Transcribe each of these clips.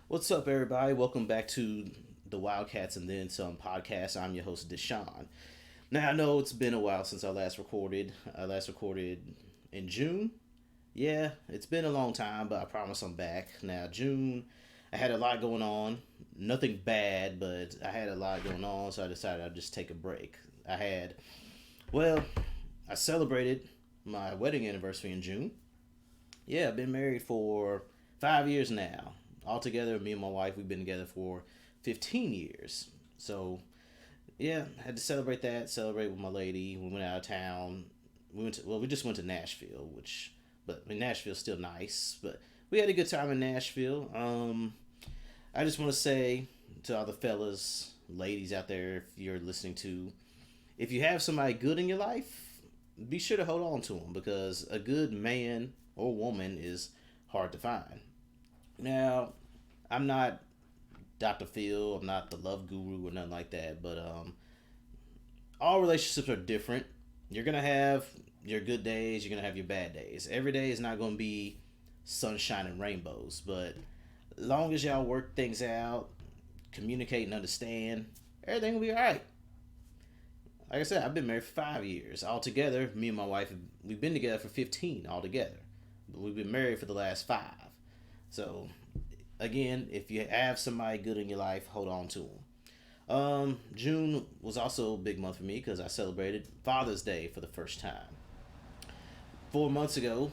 What's up, everybody? Welcome back to the Wildcats and Then Some podcast. I'm your host, Deshaun. Now, I know it's been a while since I last recorded. I last recorded in June. Yeah, it's been a long time, but I promise I'm back. Now, June, I had a lot going on. Nothing bad, but I had a lot going on, so I decided I'd just take a break. I had, well, I celebrated my wedding anniversary in June. Yeah, I've been married for 5 years now. Altogether, me and my wife, we've been together for 15 years. So, yeah, I had to celebrate that, celebrate with my lady. We went out of town. We just went to Nashville, but I mean, Nashville's still nice, but we had a good time in Nashville. I just want to say to all the fellas, ladies out there, if you're listening to, if you have somebody good in your life, be sure to hold on to them because a good man or woman is hard to find. Now, I'm not Dr. Phil. I'm not the love guru or nothing like that. But all relationships are different. You're gonna have your good days. You're gonna have your bad days. Every day is not gonna be sunshine and rainbows. But as long as y'all work things out, communicate and understand, everything will be all right. Like I said, I've been married for 5 years altogether. Me and my wife, we've been together for 15 altogether, but we've been married for the last 5. So, again, if you have somebody good in your life, hold on to them. June was also a big month for me because I celebrated Father's Day for the first time. 4 months ago,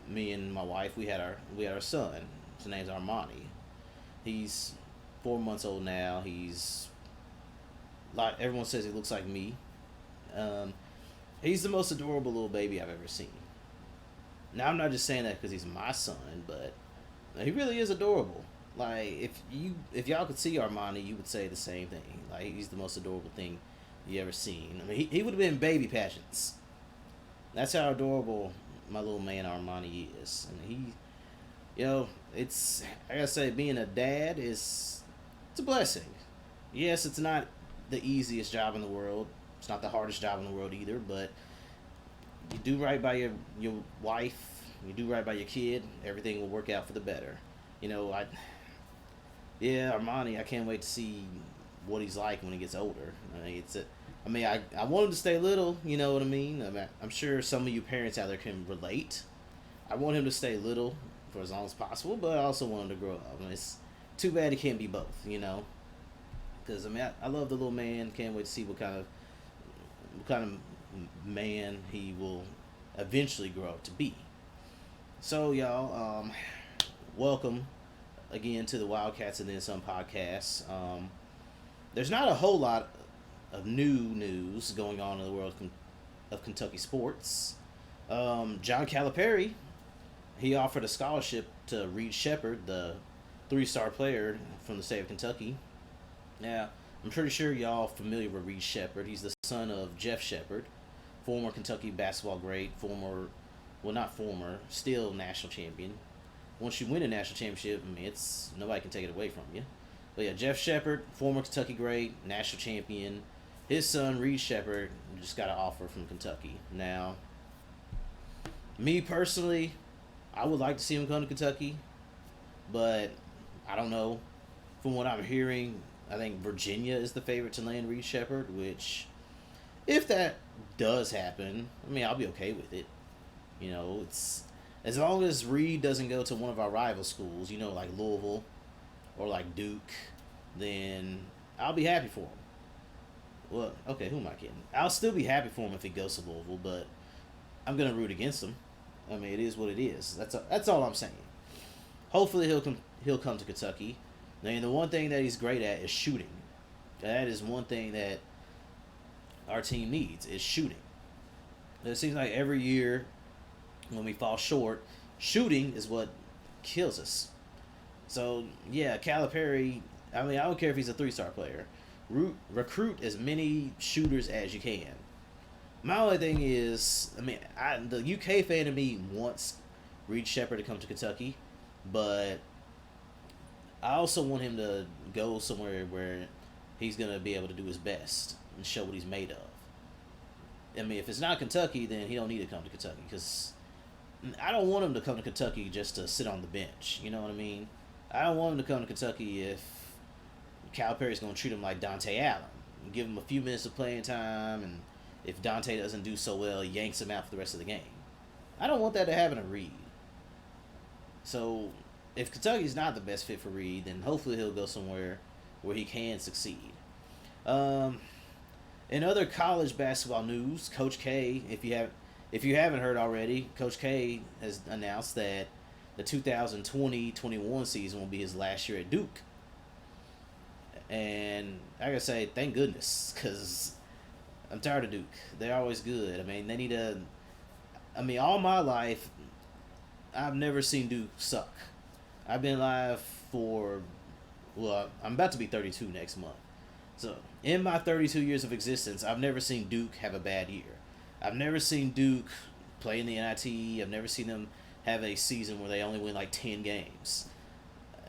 me and my wife we had our son. His name's Armani. He's 4 months old now. He's like everyone says he looks like me. Um, he's the most adorable little baby I've ever seen. Now I'm not just saying that because he's my son, but he really is adorable. Like if y'all could see Armani, you would say the same thing. Like he's the most adorable thing you ever seen. I mean, he would have been baby pageants. That's how adorable my little man Armani is, and it's I gotta say, being a dad is it's a blessing. Yes, it's not the easiest job in the world. It's not the hardest job in the world either, but you do right by your wife, you do right by your kid, everything will work out for the better. You know, Armani, I can't wait to see what he's like when he gets older. I want him to stay little. You know what I mean? I'm sure some of you parents out there can relate. I want him to stay little for as long as possible, but I also want him to grow up. It's too bad he can't be both. Because I love the little man. Can't wait to see what kind of man he will eventually grow up to be. So y'all, welcome again to the Wildcats and Then Some podcast. There's not a whole lot of new news going on in the world of Kentucky sports. John Calipari, he offered a scholarship to Reed Shepherd, the three-star player from the state of Kentucky. Now, I'm pretty sure y'all familiar with Reed Shepherd. He's the son of Jeff Shepherd, former Kentucky basketball great, not former, still national champion. Once you win a national championship, it's nobody can take it away from you. But yeah, Jeff Shepherd, former Kentucky great, national champion. His son Reed Shepherd just got an offer from Kentucky. Now, me personally, I would like to see him come to Kentucky, but I don't know. From what I'm hearing, I think Virginia is the favorite to land Reed Shepherd, which, if that does happen, I'll be okay with it. It's as long as Reed doesn't go to one of our rival schools, like Louisville or like Duke, then I'll be happy for him. Well, okay, who am I kidding? I'll still be happy for him if he goes to Louisville, but I'm gonna root against him. It is what it is. That's all I'm saying. Hopefully he'll come to Kentucky. And the one thing that he's great at is shooting. That is one thing that our team needs is shooting. It seems like every year when we fall short, shooting is what kills us. So yeah, Calipari. I don't care if he's a three-star player. Recruit as many shooters as you can. My only thing is, the UK fan of me wants Reed Shepherd to come to Kentucky, but I also want him to go somewhere where he's going to be able to do his best and show what he's made of. If it's not Kentucky, then he don't need to come to Kentucky because I don't want him to come to Kentucky just to sit on the bench. You know what I mean? I don't want him to come to Kentucky if Calipari's going to treat him like Dante Allen. Give him a few minutes of playing time, and if Dante doesn't do so well, he yanks him out for the rest of the game. I don't want that to happen to Reed. So, if Kentucky's not the best fit for Reed, then hopefully he'll go somewhere where he can succeed. Um, in other college basketball news, Coach K, if you haven't heard already, Coach K has announced that the 2020-21 season will be his last year at Duke. And I gotta say, thank goodness, because I'm tired of Duke. They're always good. I mean, they need to. I mean, all my life, I've never seen Duke suck. I've been alive for, well, I'm about to be 32 next month. So, in my 32 years of existence, I've never seen Duke have a bad year. I've never seen Duke play in the NIT. I've never seen them have a season where they only win like 10 games.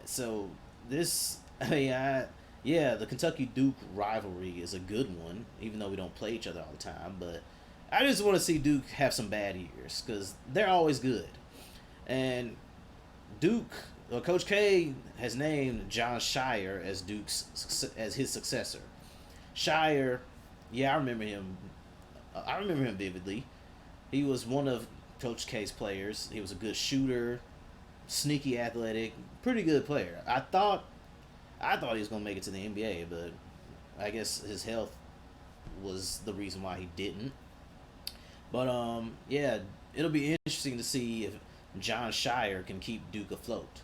So, this, I mean, yeah, the Kentucky Duke rivalry is a good one, even though we don't play each other all the time. But I just want to see Duke have some bad years because they're always good. And Duke, well, Coach K has named John Shire as his successor. Shire, yeah, I remember him. I remember him vividly. He was one of Coach K's players. He was a good shooter, sneaky athletic, pretty good player. I thought he was gonna make it to the NBA, but I guess his health was the reason why he didn't. But yeah, it'll be interesting to see if John Shire can keep Duke afloat.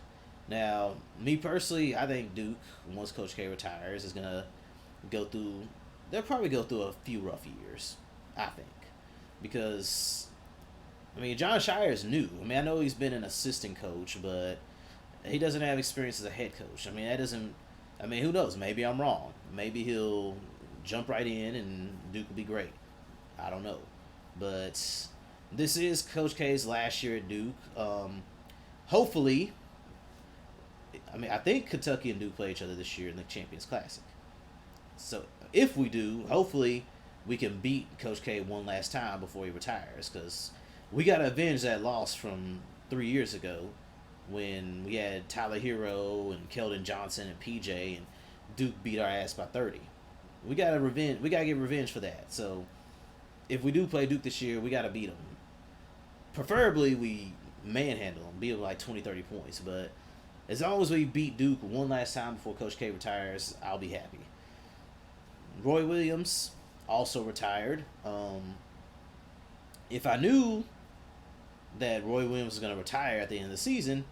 Now, me personally, I think Duke, once Coach K retires, is gonna go through. They'll probably go through a few rough years, I think, because I mean John Shire is new. I mean I know he's been an assistant coach, but he doesn't have experience as a head coach. I mean that doesn't. I mean who knows? Maybe I'm wrong. Maybe he'll jump right in and Duke will be great. I don't know, but this is Coach K's last year at Duke. Hopefully, I mean I think Kentucky and Duke play each other this year in the Champions Classic. So if we do, hopefully we can beat Coach K one last time before he retires, because we got to avenge that loss from 3 years ago when we had Tyler Hero and Keldon Johnson and PJ and Duke beat our ass by 30. We got to revenge. We got to get revenge for that. So if we do play Duke this year, we got to beat them. Preferably we manhandle them, beat them like 20, 30 points. But as long as we beat Duke one last time before Coach K retires, I'll be happy. Roy Williams also retired. If I knew that Roy Williams was going to retire at the end of the season,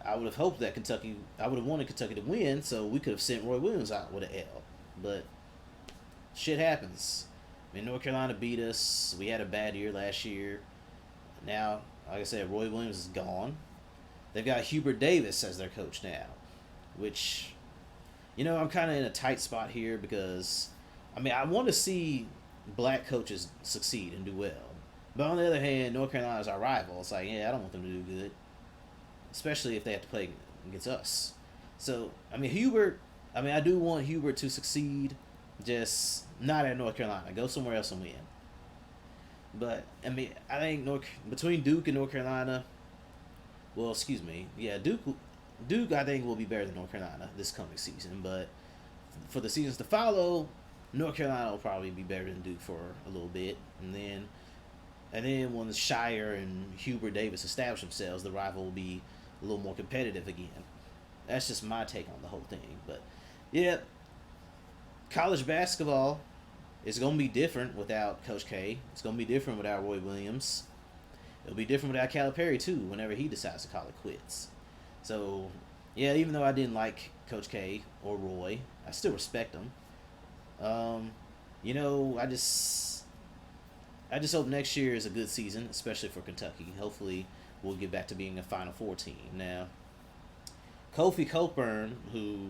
I would have hoped that Kentucky. I would have wanted Kentucky to win, so we could have sent Roy Williams out with an L. But shit happens. I mean, North Carolina beat us. We had a bad year last year. Now, like I said, Roy Williams is gone. They've got Hubert Davis as their coach now, which, I'm kind of in a tight spot here because, I mean, I want to see black coaches succeed and do well. But on the other hand, North Carolina is our rival. It's like, yeah, I don't want them to do good, especially if they have to play against us. So, I mean, I do want Hubert to succeed, just not at North Carolina. Go somewhere else and win. But, I mean, I think between Duke and North Carolina, well, excuse me, yeah, Duke, I think, will be better than North Carolina this coming season. But for the seasons to follow, North Carolina will probably be better than Duke for a little bit. And then when Shire and Hubert Davis establish themselves, the rival will be a little more competitive again. That's just my take on the whole thing. But, yeah, college basketball is going to be different without Coach K. It's going to be different without Roy Williams. It'll be different without Calipari, too, whenever he decides to call it quits. So, yeah, even though I didn't like Coach K or Roy, I still respect them. I just hope next year is a good season, especially for Kentucky. Hopefully, we'll get back to being a Final Four team. Now, Kofi Cockburn, who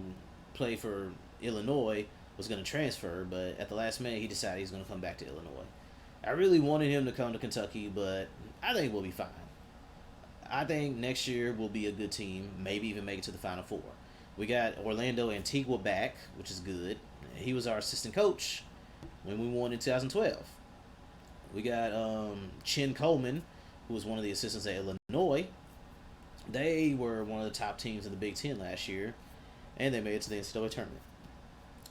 played for Illinois, was going to transfer, but at the last minute, he decided he's going to come back to Illinois. I really wanted him to come to Kentucky, but I think we'll be fine. I think next year we'll be a good team, maybe even make it to the Final Four. We got Orlando Antigua back, which is good. He was our assistant coach when we won in 2012. We got Chin Coleman, who was one of the assistants at Illinois. They were one of the top teams in the Big Ten last year, and they made it to the NCAA tournament.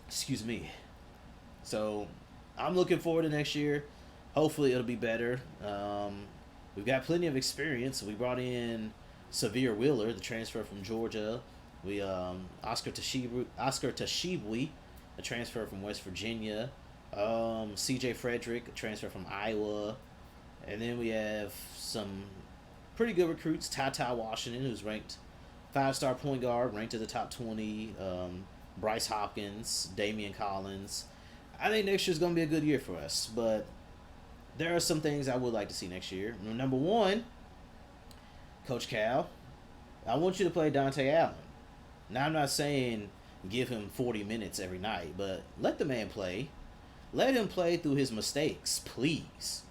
Excuse me. So I'm looking forward to next year. Hopefully, it'll be better. We've got plenty of experience. We brought in Severe Wheeler, the transfer from Georgia. We Oscar Tashibwe, a transfer from West Virginia. C.J. Frederick, a transfer from Iowa. And then we have some pretty good recruits. Ty Washington, who's ranked 5-star point guard, ranked at the top 20. Bryce Hopkins, Damian Collins. I think next year's going to be a good year for us, but there are some things I would like to see next year. Number one, Coach Cal, I want you to play Dante Allen. Now, I'm not saying give him 40 minutes every night, but let the man play. Let him play through his mistakes, please.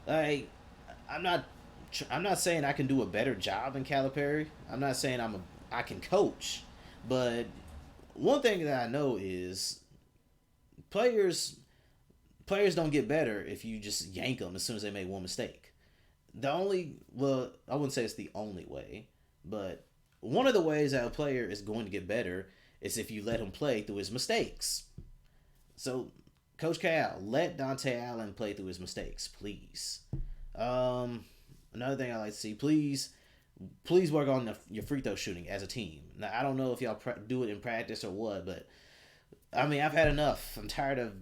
Like, I'm not, I'm not saying I can do a better job than Calipari. I'm not saying I can coach, but one thing that I know is players players don't get better if you just yank them as soon as they make one mistake. I wouldn't say it's the only way, but one of the ways that a player is going to get better is if you let him play through his mistakes. So, Coach Cal, let Dante Allen play through his mistakes, please. Another thing I like to see, please work on your free throw shooting as a team. Now, I don't know if y'all do it in practice or what, but I mean, I've had enough. I'm tired of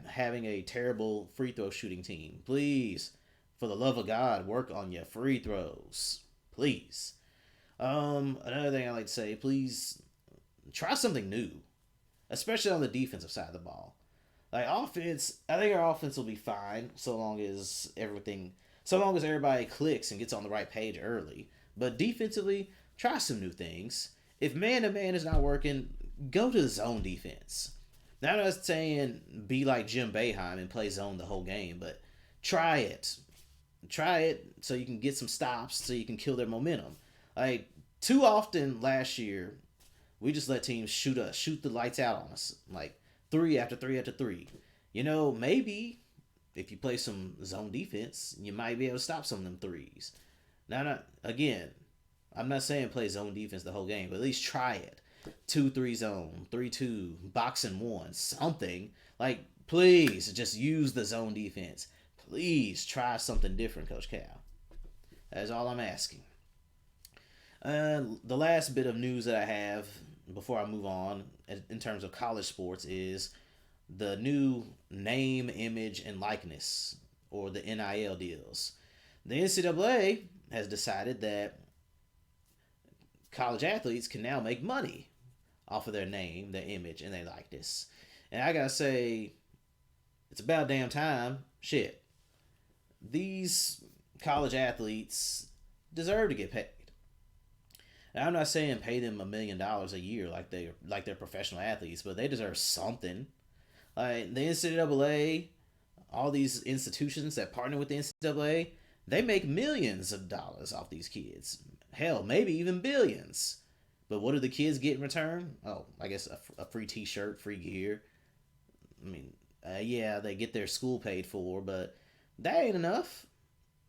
having a terrible free throw shooting team. Please, for the love of God, work on your free throws. Please. Another thing I like to say, please try something new, especially on the defensive side of the ball. Like offense, I think our offense will be fine so long as everybody clicks and gets on the right page early. But defensively, try some new things. If man to man is not working, go to zone defense. Now, I'm not saying be like Jim Boeheim and play zone the whole game, but try it. Try it so you can get some stops so you can kill their momentum. Like, too often last year, we just let teams shoot the lights out on us. Like, three after three after three. Maybe if you play some zone defense, you might be able to stop some of them threes. Now, again, I'm not saying play zone defense the whole game, but at least try it. 2-3 zone, 3-2, boxing one, something. Like, please just use the zone defense. Please try something different, Coach Cal. That's all I'm asking. The last bit of news that I have before I move on in terms of college sports is the new name, image, and likeness, or the NIL deals. The NCAA has decided that college athletes can now make money off of their name, their image, and their likeness. And I gotta say, it's about damn time. Shit. These college athletes deserve to get paid. And I'm not saying pay them $1 million a year like they're professional athletes, but they deserve something. Like the NCAA, all these institutions that partner with the NCAA, they make millions of dollars off these kids. Hell, maybe even billions. But what do the kids get in return? Oh, I guess a free T-shirt, free gear. I mean, yeah, they get their school paid for, but that ain't enough.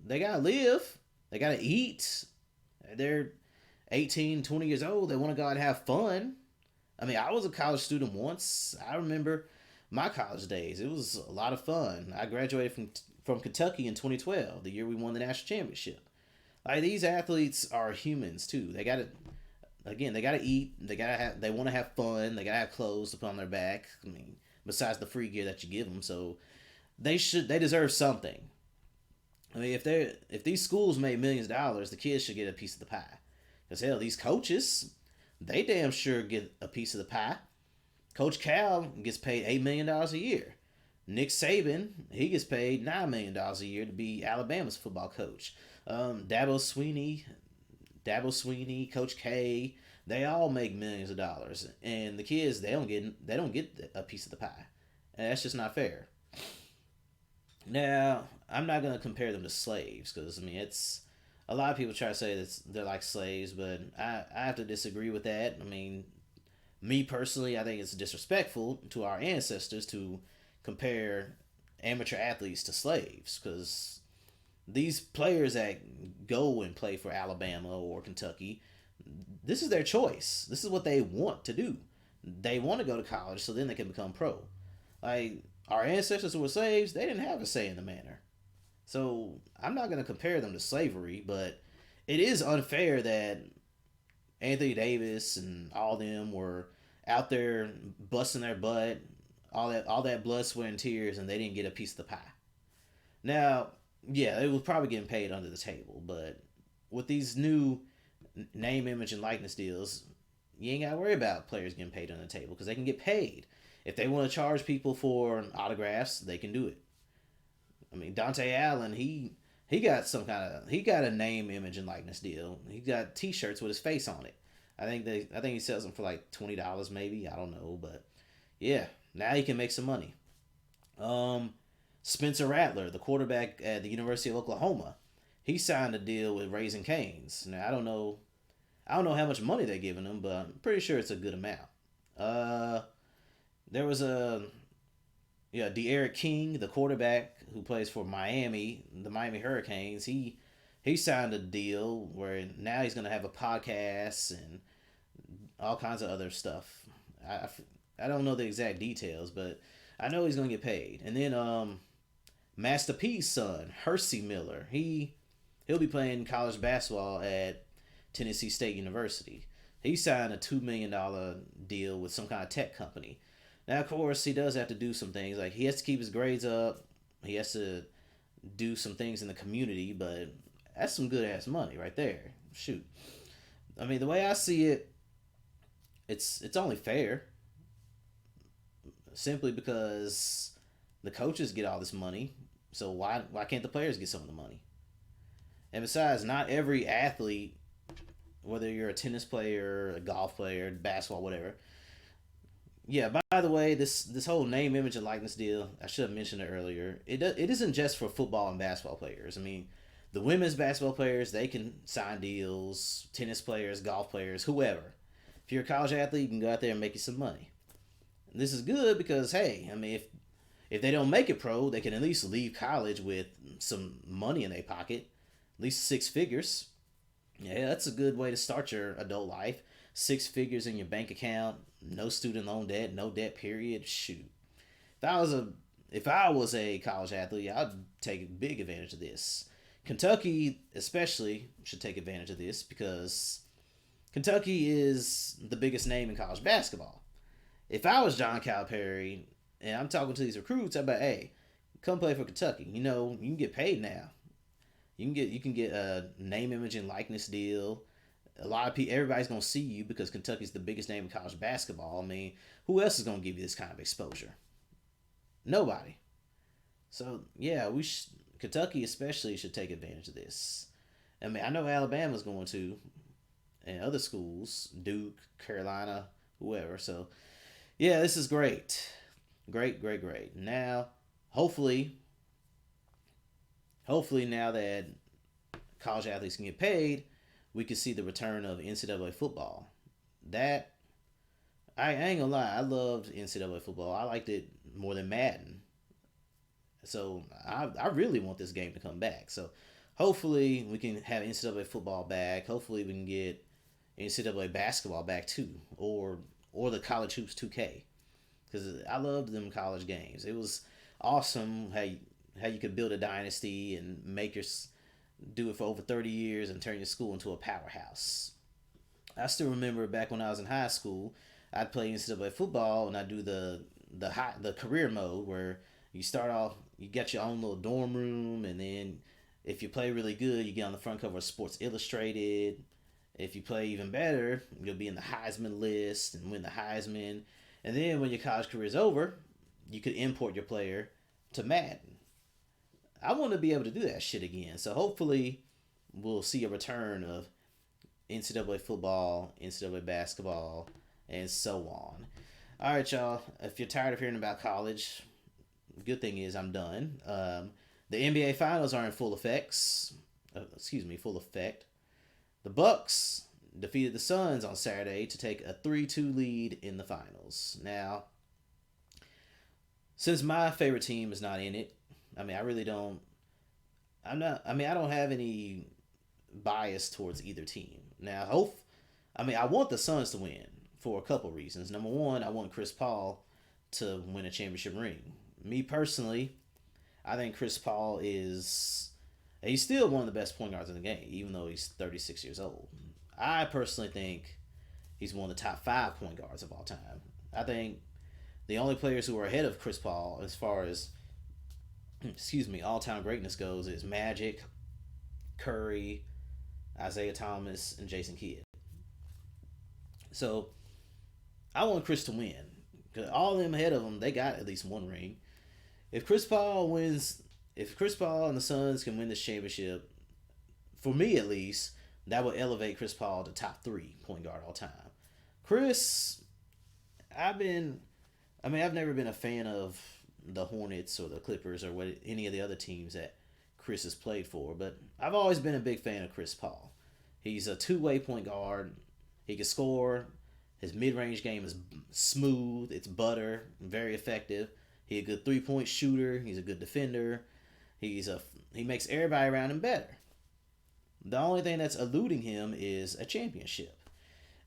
They gotta live. They gotta eat. They're 18, 20 years old. They want to go out and have fun. I mean, I was a college student once. I remember my college days. It was a lot of fun. I graduated from Kentucky in 2012, the year we won the national championship. Like, these athletes are humans too. They gotta eat. They want to have fun. They gotta have clothes to put on their back. I mean, besides the free gear that you give them, so they deserve something. I mean, if these schools made millions of dollars, the kids should get a piece of the pie. Because hell, these coaches, they damn sure get a piece of the pie. Coach Cal gets paid $8 million a year. Nick Saban, he gets paid $9 million a year to be Alabama's football coach. Dabo Sweeney, Coach K, they all make millions of dollars, and the kids they don't get a piece of the pie, and that's just not fair. Now, I'm not gonna compare them to slaves because I mean it's a lot of people try to say that they're like slaves, but I have to disagree with that. I mean, me personally, I think it's disrespectful to our ancestors to compare amateur athletes to slaves because These players that go and play for Alabama or Kentucky, this is their choice. This is what they want to do. They want to go to college so then they can become pro. Like our ancestors who were slaves, they didn't have a say in the matter. So I'm not going to compare them to slavery, but it is unfair that Anthony Davis and all them were out there busting their butt, all that blood, sweat, and tears, and they didn't get a piece of the pie. Now, yeah, it was probably getting paid under the table, but with these new name, image, and likeness deals, you ain't got to worry about players getting paid under the table because they can get paid. If they want to charge people for autographs, they can do it. I mean, Dante Allen, he got he got a name, image, and likeness deal. He got T-shirts with his face on it. I think he sells them for like $20 maybe. I don't know, but yeah, now he can make some money. Um, Spencer Rattler, the quarterback at the University of Oklahoma, he signed a deal with Raising Cane's. Now I don't know how much money they're giving him, but I'm pretty sure it's a good amount. Uh, there was a yeah, De'Aaron King, the quarterback who plays for Miami, the Miami Hurricanes. He signed a deal where now he's gonna have a podcast and all kinds of other stuff. I, I don't know the exact details, but I know he's gonna get paid. And then Master P's son, Hersey Miller, he'll be playing college basketball at Tennessee State University. He signed a $2 million deal with some kind of tech company. Now, of course, he does have to do some things. Like he has to keep his grades up. He has to do some things in the community, but that's some good ass money right there. Shoot, I mean, the way I see it, it's only fair. Simply because the coaches get all this money, so why can't the players get some of the money? And besides, not every athlete, whether you're a tennis player, a golf player, basketball, whatever. Yeah. By the way, this whole name, image, and likeness deal, I should have mentioned it earlier. It isn't just for football and basketball players. I mean, the women's basketball players they can sign deals. Tennis players, golf players, whoever. If you're a college athlete, you can go out there and make you some money. And this is good because hey, I mean, if they don't make it pro, they can at least leave college with some money in their pocket, at least six figures. Yeah, that's a good way to start your adult life. Six figures in your bank account, no student loan debt, no debt period. Shoot, if I was a if I was a college athlete, I'd take big advantage of this. Kentucky, especially, should take advantage of this because Kentucky is the biggest name in college basketball. If I was John Calipari and I'm talking to these recruits, I'd be like, hey, come play for Kentucky. You know, you can get paid now. You can get a name, image, and likeness deal. A lot of people, everybody's gonna see you because Kentucky's the biggest name in college basketball. I mean, who else is gonna give you this kind of exposure? Nobody. So yeah, Kentucky especially should take advantage of this. I mean, I know Alabama's going to, and other schools, Duke, Carolina, whoever. So yeah, this is great, great, great, great. Now, hopefully, hopefully now that college athletes can get paid, we can see the return of NCAA football. That I ain't gonna lie, I loved NCAA football. I liked it more than Madden. So I really want this game to come back. So hopefully we can have NCAA football back. Hopefully we can get NCAA basketball back too, or the college hoops 2K because I loved them college games. It was awesome how you could build a dynasty and make your do it for over 30 years and turn your school into a powerhouse. I still remember back when I was in high school, I'd play NCAA football and I'd do the career mode where you start off, you got your own little dorm room, and then if you play really good, you get on the front cover of Sports Illustrated. If you play even better, you'll be in the Heisman list and win the Heisman. And then when your college career is over, you could import your player to Madden. I want to be able to do that shit again. So hopefully we'll see a return of NCAA football, NCAA basketball, and so on. All right, y'all. If you're tired of hearing about college, good thing is I'm done. The NBA Finals are in full effects. Full effect. The Bucks defeated the Suns on Saturday to take a 3-2 lead in the finals. Now, since my favorite team is not in it, I mean, I'm not. I mean, I don't have any bias towards either team. Now, hope. I mean, I want the Suns to win for a couple reasons. Number one, I want Chris Paul to win a championship ring. Me personally, I think Chris Paul is. He's still one of the best point guards in the game, even though he's 36 years old. I personally think he's one of the top five point guards of all time. I think the only players who are ahead of Chris Paul as far as all time greatness goes is Magic, Curry, Isaiah Thomas, and Jason Kidd. So I want Chris to win. Cause all of them ahead of him, they got at least one ring. If Chris Paul wins, if Chris Paul and the Suns can win this championship, for me at least, that would elevate Chris Paul to top three point guard all time. Chris, I've been, I mean, I've never been a fan of the Hornets or the Clippers or what any of the other teams that Chris has played for, but I've always been a big fan of Chris Paul. He's a two-way point guard. He can score. His mid-range game is smooth. It's butter. Very effective. He's a good three-point shooter. He's a good defender. He makes everybody around him better. The only thing that's eluding him is a championship.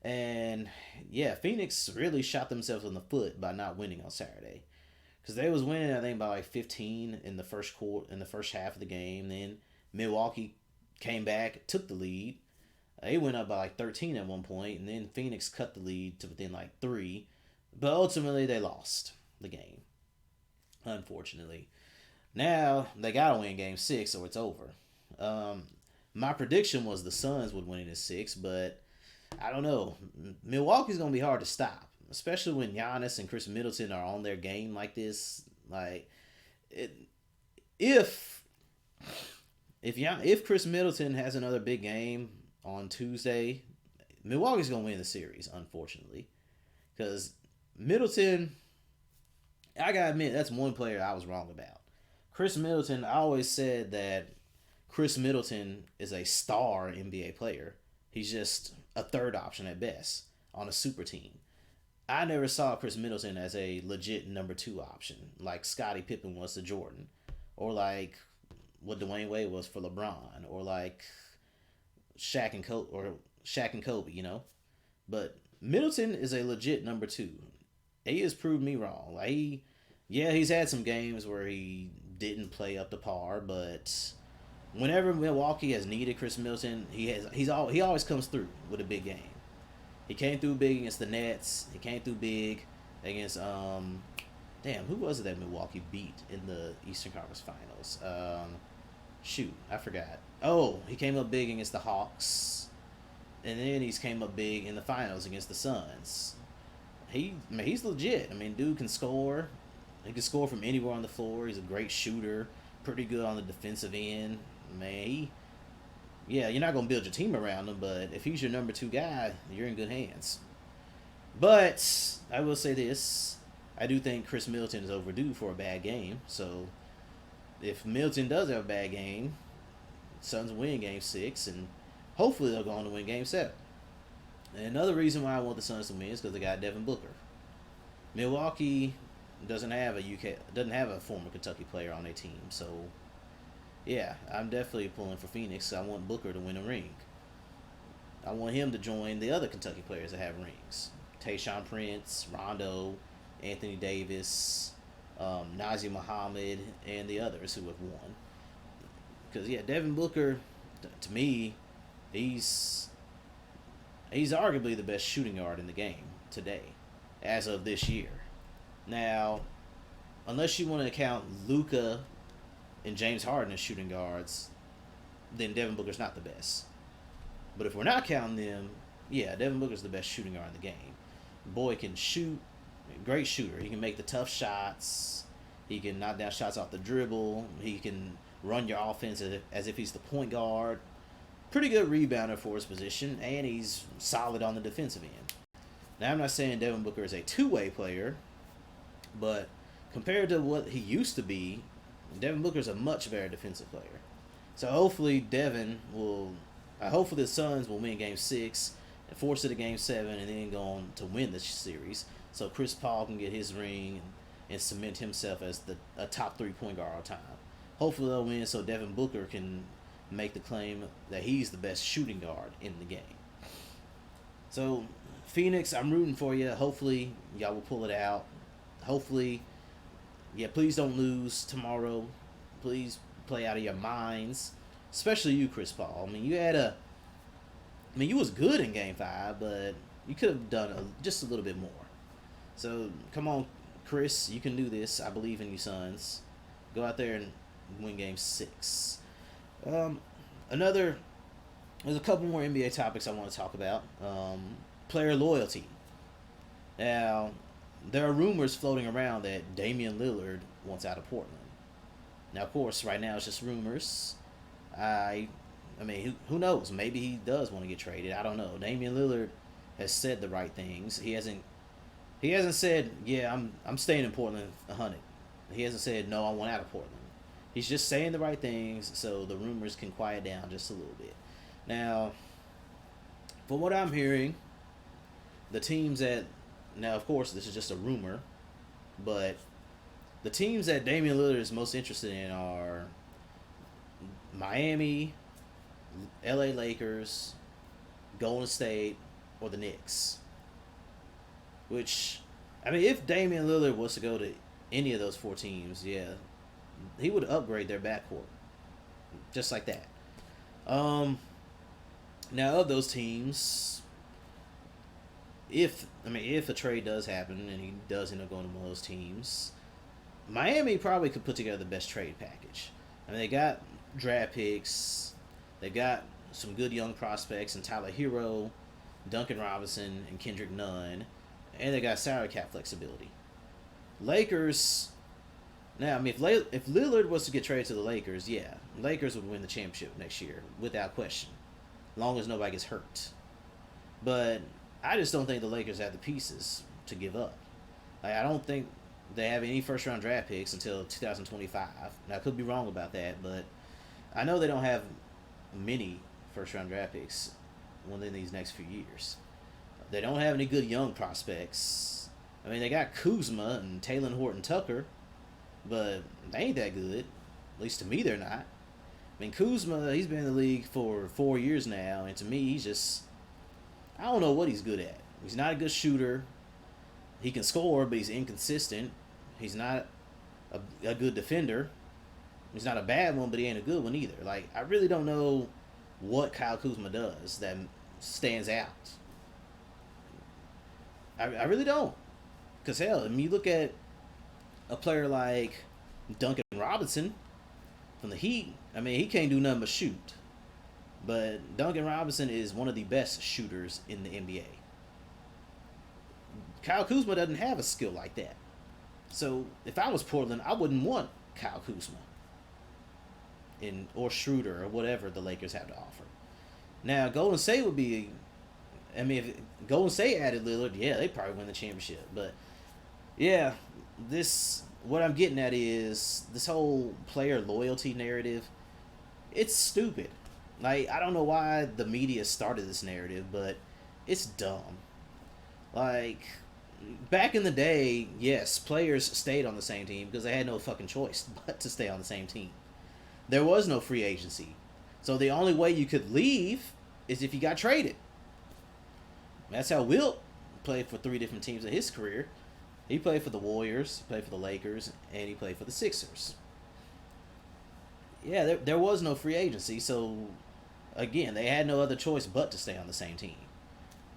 And yeah, Phoenix really shot themselves in the foot by not winning on Saturday, because they was winning I think by like 15 in the first quarter, in the first half of the game. Then Milwaukee came back, took the lead. They went up by like 13 at one point, and then Phoenix cut the lead to within like three. But ultimately, they lost the game, unfortunately. Now, they got to win game six or it's over. Um, my prediction was the Suns would win it in six, but I don't know. Milwaukee's going to be hard to stop, especially when Giannis and Chris Middleton are on their game like this. Like, it, if if Chris Middleton has another big game on Tuesday, Milwaukee's gonna win the series, unfortunately, because Middleton. I gotta admit, that's one player I was wrong about. Chris Middleton. I always said that Chris Middleton is a star NBA player. He's just a third option at best on a super team. I never saw Chris Middleton as a legit number two option, like Scottie Pippen was to Jordan, or like what Dwayne Wade was for LeBron, or like Shaq and Kobe, you know. But Middleton is a legit number two. He has proved me wrong. Like he's had some games where he didn't play up to par, but whenever Milwaukee has needed Chris Middleton, he always comes through with a big game. He came through big against the Nets. He came through big against damn, who was it that Milwaukee beat in the Eastern Conference Finals? Shoot, I forgot. Oh, he came up big against the Hawks, and then he's came up big in the finals against the Suns. He's legit. I mean, dude can score. He can score from anywhere on the floor. He's a great shooter. Pretty good on the defensive end. Man, yeah, you're not gonna build your team around him, but if he's your number two guy, you're in good hands. But I will say this: I do think Chris Middleton is overdue for a bad game. So if Middleton does have a bad game, Suns win game six, and hopefully they'll go on to win game seven. And another reason why I want the Suns to win is because they got Devin Booker. Milwaukee doesn't have a former Kentucky player on their team, so yeah, I'm definitely pulling for Phoenix. I want Booker to win a ring. I want him to join the other Kentucky players that have rings: Tayshaun Prince, Rondo, Anthony Davis, Nazir Muhammad, and the others who have won. Because yeah, Devin Booker, to me, he's arguably the best shooting guard in the game today, as of this year. Now, unless you want to count Luka and James Harden as shooting guards, then Devin Booker's not the best. But if we're not counting them, yeah, Devin Booker's the best shooting guard in the game. Boy can shoot, great shooter. He can make the tough shots. He can knock down shots off the dribble. He can run your offense as if he's the point guard. Pretty good rebounder for his position, and he's solid on the defensive end. Now, I'm not saying Devin Booker is a two-way player, but compared to what he used to be, Devin Booker's a much better defensive player. So hopefully hopefully the Suns will win Game 6 and force it to Game 7 and then go on to win the series, so Chris Paul can get his ring and cement himself as a top 3 point guard all time. Hopefully they'll win so Devin Booker can make the claim that he's the best shooting guard in the game. So, Phoenix, I'm rooting for you. Hopefully, y'all will pull it out. Hopefully, yeah, please don't lose tomorrow. Please play out of your minds. Especially you, Chris Paul. You was good in Game 5, but you could have done just a little bit more. So, come on, Chris. You can do this. I believe in you, sons. Go out there and win Game 6. Um, another There's a couple more NBA topics I want to talk about. Player loyalty. Now, there are rumors floating around that Damian Lillard wants out of Portland. Now, of course, right now it's just rumors. Who knows? Maybe he does want to get traded. I don't know. Damian Lillard has said the right things. He hasn't said, yeah, I'm staying in Portland 100. He hasn't said, no, I want out of Portland. He's just saying the right things so the rumors can quiet down just a little bit. Now, from what I'm hearing, the teams that, now of course this is just a rumor, but the teams that Damian Lillard is most interested in are Miami, LA Lakers, Golden State, or the Knicks. Which, if Damian Lillard was to go to any of those four teams, yeah, he would upgrade their backcourt. Just like that. Now, of those teams, if a trade does happen and he does end up going to one of those teams, Miami probably could put together the best trade package. They got draft picks, they got some good young prospects in Tyler Hero, Duncan Robinson, and Kendrick Nunn, and they got salary cap flexibility. Lakers. Now, if Lillard was to get traded to the Lakers, yeah, Lakers would win the championship next year without question, long as nobody gets hurt. But I just don't think the Lakers have the pieces to give up. I don't think they have any first round draft picks until 2025. Now, I could be wrong about that, but I know they don't have many first round draft picks within these next few years. They don't have any good young prospects. They got Kuzma and Taylor Horton Tucker, but they ain't that good. At least to me, they're not. Kuzma, he's been in the league for 4 years now, and to me, he's just, I don't know what he's good at. He's not a good shooter. He can score, but he's inconsistent. He's not a good defender. He's not a bad one, but he ain't a good one either. I really don't know what Kyle Kuzma does that stands out. I really don't. Because, hell, you look at a player like Duncan Robinson from the Heat. He can't do nothing but shoot. But Duncan Robinson is one of the best shooters in the NBA. Kyle Kuzma doesn't have a skill like that. So if I was Portland, I wouldn't want Kyle Kuzma or Schroeder or whatever the Lakers have to offer. Now, Golden State would be, if Golden State added Lillard, yeah, they probably win the championship. But yeah, what I'm getting at is this whole player loyalty narrative. It's stupid. I don't know why the media started this narrative, but it's dumb. Back in the day, yes, players stayed on the same team because they had no fucking choice but to stay on the same team. There was no free agency. So the only way you could leave is if you got traded. That's how Wilt played for 3 different teams in his career. He played for the Warriors, he played for the Lakers, and he played for the Sixers. Yeah, there was no free agency, so again, they had no other choice but to stay on the same team.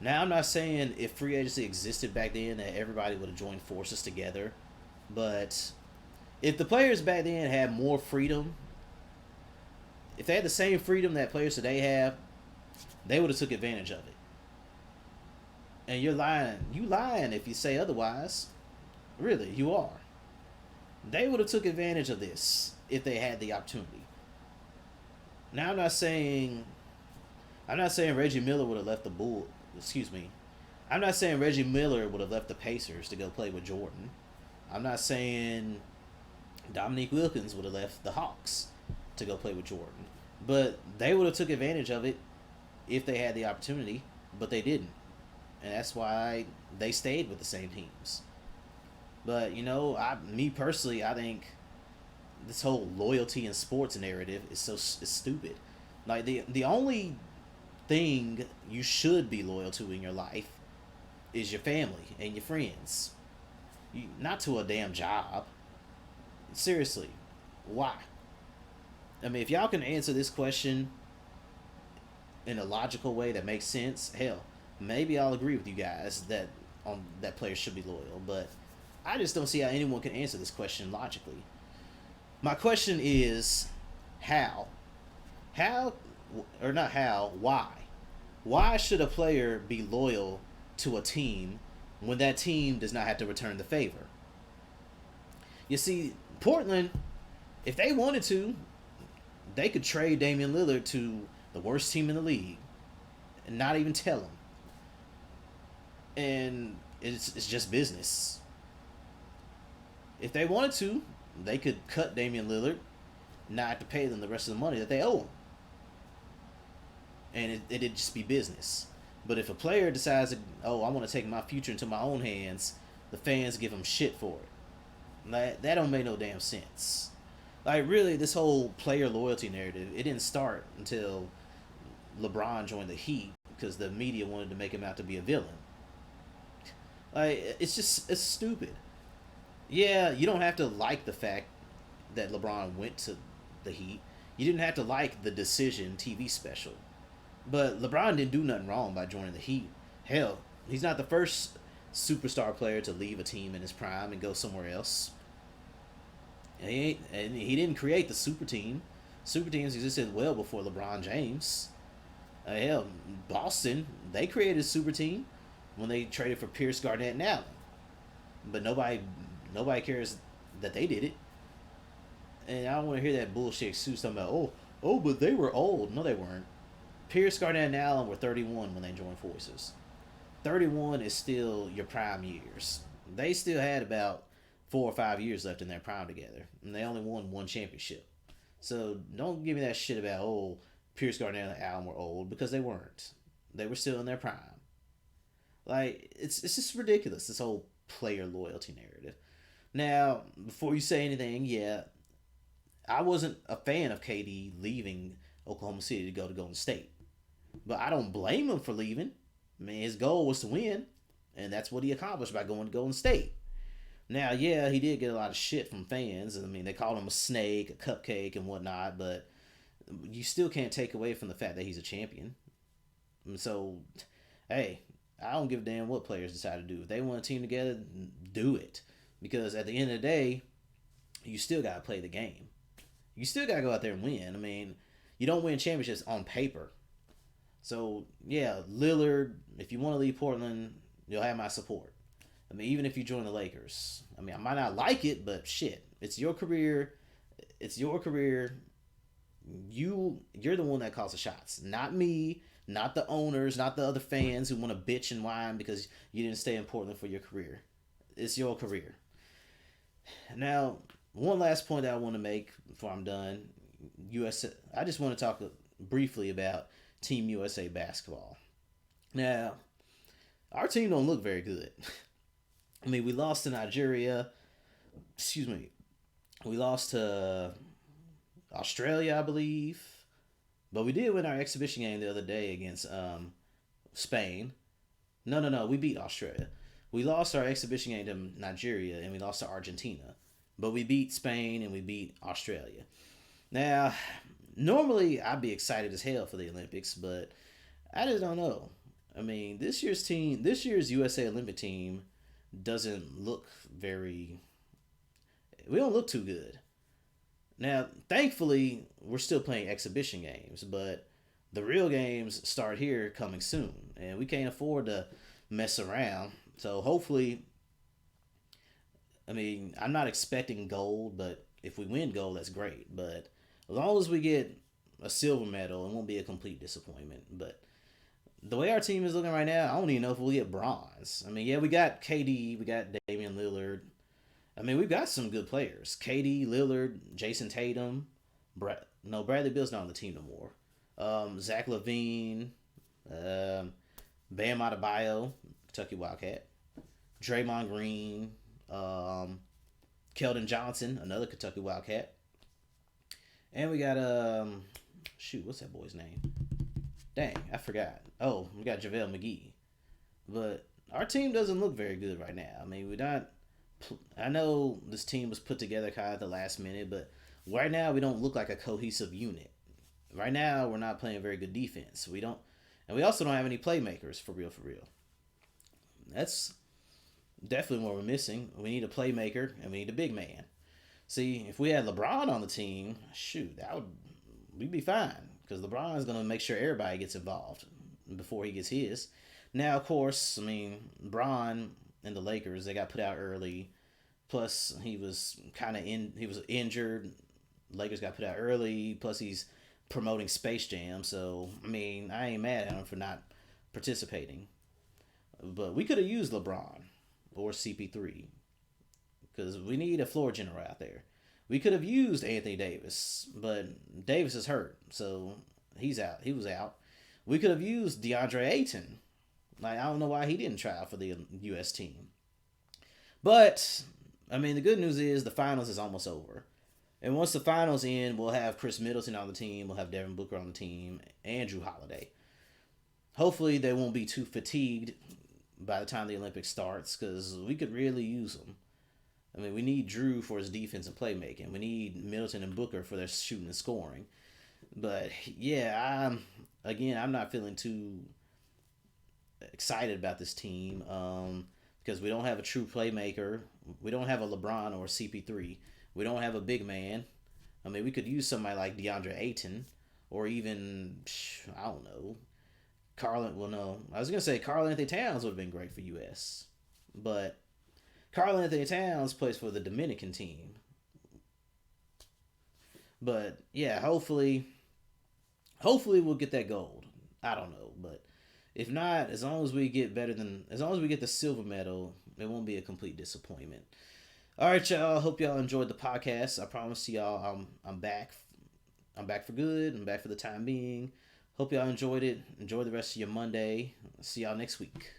Now, I'm not saying if free agency existed back then that everybody would have joined forces together, but if the players back then had more freedom, if they had the same freedom that players today have, they would have took advantage of it. And you're lying. You lying if you say otherwise. Really, you are. They would have took advantage of this if they had the opportunity. Now, I'm not saying Reggie Miller would have left the Bull. Excuse me. I'm not saying Reggie Miller would have left the Pacers to go play with Jordan. I'm not saying Dominique Wilkins would have left the Hawks to go play with Jordan. But they would have took advantage of it if they had the opportunity, but they didn't. And that's why they stayed with the same teams. But, me personally, I think this whole loyalty in sports narrative is stupid. Like the only thing you should be loyal to in your life is your family and your friends. Not to a damn job. Seriously, why? I mean, if y'all can answer this question in a logical way that makes sense, hell, maybe I'll agree with you guys that players should be loyal. But I just don't see how anyone can answer this question logically. My question is, how? How, or not how? Why? Why should a player be loyal to a team when that team does not have to return the favor? You see, Portland, if they wanted to, they could trade Damian Lillard to the worst team in the league and not even tell him. And it's just business. If they wanted to, they could cut Damian Lillard, not have to pay them the rest of the money that they owe him. And it'd just be business. But if a player decides, oh, I want to take my future into my own hands, the fans give him shit for it. That don't make no damn sense. Like, really, this whole player loyalty narrative, it didn't start until LeBron joined the Heat because the media wanted to make him out to be a villain. Like, it's stupid. Yeah, you don't have to like the fact that LeBron went to the Heat. You didn't have to like the Decision TV special. But LeBron didn't do nothing wrong by joining the Heat. Hell, he's not the first superstar player to leave a team in his prime and go somewhere else. And he didn't create the super team. Super teams existed well before LeBron James. Hell, Boston, they created a super team when they traded for Pierce, Garnett, and Allen. But nobody cares that they did it. And I don't want to hear that bullshit excuse talking about, but they were old. No, they weren't. Pierce, Garnett, and Allen were 31 when they joined forces. 31 is still your prime years. They still had about 4 or 5 years left in their prime together, and they only won one championship. So don't give me that shit about, Pierce, Garnett, and Allen were old, because they weren't. They were still in their prime. Like, it's just ridiculous, this whole player loyalty narrative. Now, before you say anything, yeah, I wasn't a fan of KD leaving Oklahoma City to go to Golden State. But I don't blame him for leaving. I mean, his goal was to win, and that's what he accomplished by going to Golden State. Now, yeah, he did get a lot of shit from fans. I mean, they called him a snake, a cupcake, and whatnot, but you still can't take away from the fact that he's a champion. And so, hey, I don't give a damn what players decide to do. If they want a team together, do it. Because at the end of the day, you still got to play the game. You still got to go out there and win. I mean, you don't win championships on paper. So, yeah, Lillard, if you want to leave Portland, you'll have my support. I mean, even if you join the Lakers. I mean, I might not like it, but shit. It's your career. It's your career. You're the one that calls the shots. Not me, not the owners, not the other fans who want to bitch and whine because you didn't stay in Portland for your career. It's your career. Now, one last point that I want to make before I'm done. I just want to talk briefly about Team USA basketball. Now, our team don't look very good. I mean, we lost to Nigeria. Excuse me. We lost to Australia, I believe. But we did win our exhibition game the other day against Spain. No. We beat Australia. We lost our exhibition game to Nigeria, and we lost to Argentina. But we beat Spain, and we beat Australia. Now, normally I'd be excited as hell for the Olympics, but I just don't know. I mean, this year's USA Olympic team doesn't look we don't look too good. Now, thankfully, we're still playing exhibition games, but the real games start here coming soon, and we can't afford to mess around. So hopefully, I mean, I'm not expecting gold, but if we win gold, that's great. But as long as we get a silver medal, it won't be a complete disappointment. But the way our team is looking right now, I don't even know if we'll get bronze. I mean, yeah, we got KD, we got Damian Lillard. I mean, we've got some good players. KD, Lillard, Jason Tatum. Bradley Beal's not on the team no more. Zach LaVine, Bam Adebayo, Kentucky Wildcat. Draymond Green, Keldon Johnson, another Kentucky Wildcat. And we got shoot, what's that boy's name? Dang, I forgot. Oh, we got JaVale McGee. But our team doesn't look very good right now. I mean, we're not. I know this team was put together kind of at the last minute, but right now we don't look like a cohesive unit. Right now we're not playing very good defense. We don't, and we also don't have any playmakers for real. For real, that's definitely what we're missing. We need a playmaker and we need a big man. See, if we had LeBron on the team, shoot, that would we'd be fine because LeBron is gonna make sure everybody gets involved before he gets his. Now, of course, I mean, Bron and the Lakers, they got put out early. Plus, he was he was injured. Lakers got put out early. Plus, he's promoting Space Jam. So, I mean, I ain't mad at him for not participating. But we could have used LeBron or CP3 because we need a floor general out there. We could have used Anthony Davis, but Davis is hurt, so he's out. He was out. We could have used DeAndre Ayton. Like, I don't know why he didn't try out for the U.S. team. But, I mean, the good news is the finals is almost over. And once the finals end, we'll have Chris Middleton on the team. We'll have Devin Booker on the team. And Jrue Holiday. Hopefully they won't be too fatigued by the time the Olympics starts because we could really use them. I mean, we need Jrue for his defense and playmaking. We need Middleton and Booker for their shooting and scoring. But, yeah, I'm not feeling too excited about this team because we don't have a true playmaker. We don't have a LeBron or a CP3. We don't have a big man. I mean, we could use somebody like DeAndre Ayton or even, I don't know, Well, no. I was going to say Karl Anthony Towns would have been great for U.S. But Karl Anthony Towns plays for the Dominican team. But, yeah, hopefully we'll get that gold. I don't know, but if not, as long as we get the silver medal, it won't be a complete disappointment. All right, y'all. Hope y'all enjoyed the podcast. I promise y'all, I'm back. I'm back for good. I'm back for the time being. Hope y'all enjoyed it. Enjoy the rest of your Monday. See y'all next week.